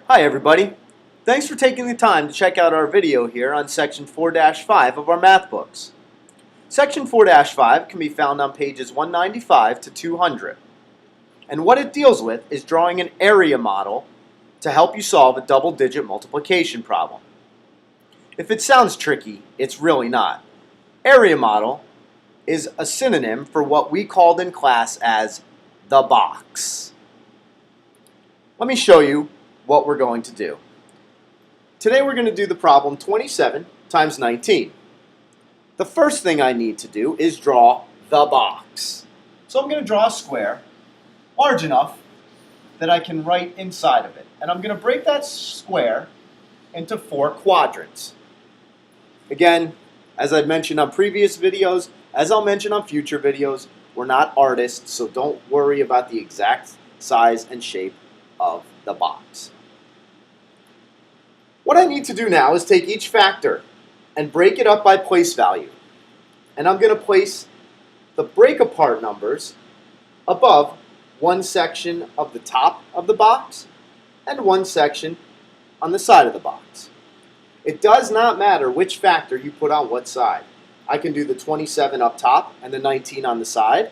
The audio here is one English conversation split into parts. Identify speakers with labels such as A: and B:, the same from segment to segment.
A: Hi everybody. Thanks for taking the time to check out our video here on Section 4-5 of our math books. Section 4-5 can be found on pages 195 to 200. And what it deals with is drawing an area model to help you solve a double-digit multiplication problem. If it sounds tricky, it's really not. Area model is a synonym for what we called in class as the box. Let me show you what we're going to do. Today we're going to do the problem 27 times 19. The first thing I need to do is draw the box. So I'm going to draw a square large enough that I can write inside of it. And I'm going to break that square into 4 quadrants. Again, as I've mentioned on previous videos, as I'll mention on future videos, we're not artists, so don't worry about the exact size and shape of the box. What I need to do now is take each factor and break it up by place value. And I'm going to place the break apart numbers above one section of the top of the box and one section on the side of the box. It does not matter which factor you put on what side. I can do the 27 up top and the 19 on the side,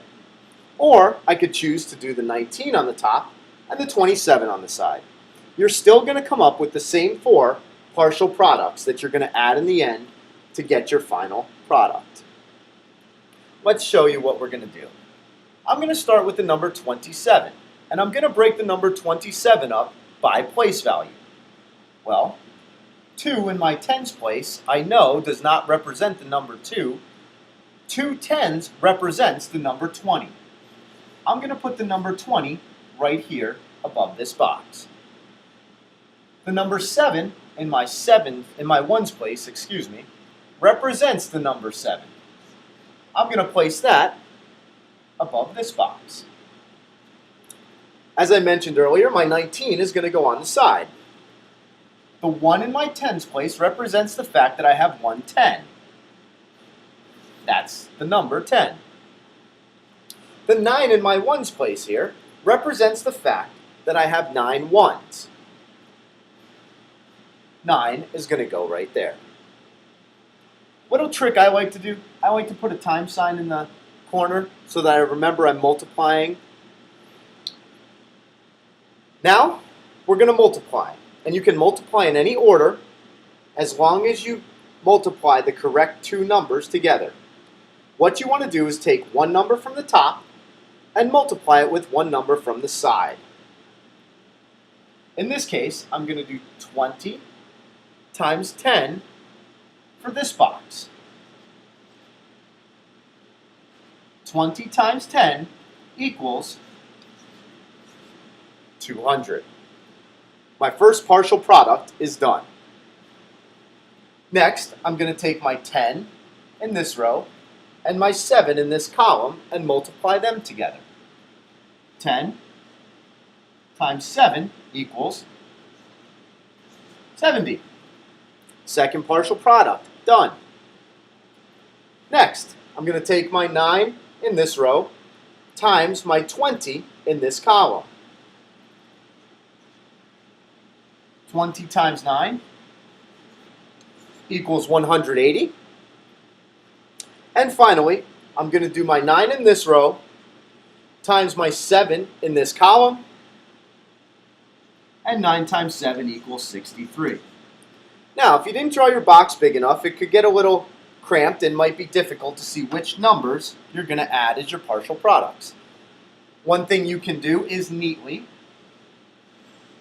A: or I could choose to do the 19 on the top and the 27 on the side. You're still going to come up with the same 4 partial products that you're going to add in the end to get your final product. Let's show you what we're going to do. I'm going to start with the number 27, and I'm going to break the number 27 up by place value. Well, 2 in my tens place I know does not represent the number 2. 2 tens represents the number 20. I'm going to put the number 20 right here above this box. The number 7 in my ones place, represents the number 7. I'm going to place that above this box. As I mentioned earlier, my 19 is going to go on the side. The 1 in my tens place represents the fact that I have 1 10. That's the number 10. The 9 in my ones place here represents the fact that I have 9 ones. 9 is going to go right there. Little trick I like to do, I like to put a time sign in the corner so that I remember I'm multiplying. Now, we're going to multiply. And you can multiply in any order as long as you multiply the correct 2 numbers together. What you want to do is take one number from the top and multiply it with one number from the side. In this case, I'm going to do 20 times 10 for this box. 20 times 10 equals 200. My first partial product is done. Next, I'm going to take my 10 in this row and my 7 in this column and multiply them together. 10 times 7 equals 70. Second partial product, done. Next, I'm going to take my 9 in this row times my 20 in this column. 20 times 9 equals 180. And finally, I'm going to do my 9 in this row times my 7 in this column. And 9 times 7 equals 63. Now, if you didn't draw your box big enough, it could get a little cramped and might be difficult to see which numbers you're going to add as your partial products. One thing you can do is neatly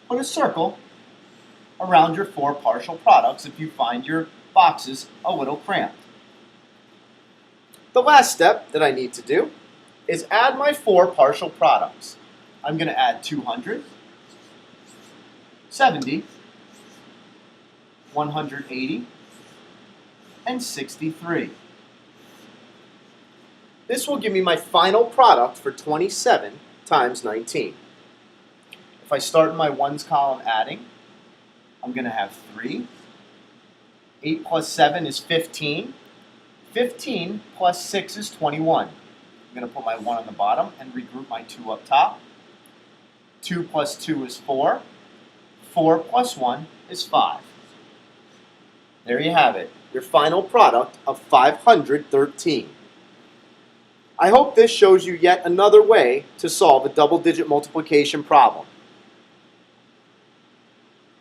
A: put a circle around your 4 partial products if you find your boxes a little cramped. The last step that I need to do is add my 4 partial products. I'm going to add 200, 70, 180, and 63. This will give me my final product for 27 times 19. If I start in my ones column adding, I'm going to have 3. 8 plus 7 is 15. 15 plus 6 is 21. I'm going to put my 1 on the bottom and regroup my 2 up top. 2 plus 2 is 4. 4 plus 1 is 5. There you have it, your final product of 513. I hope this shows you yet another way to solve a double-digit multiplication problem.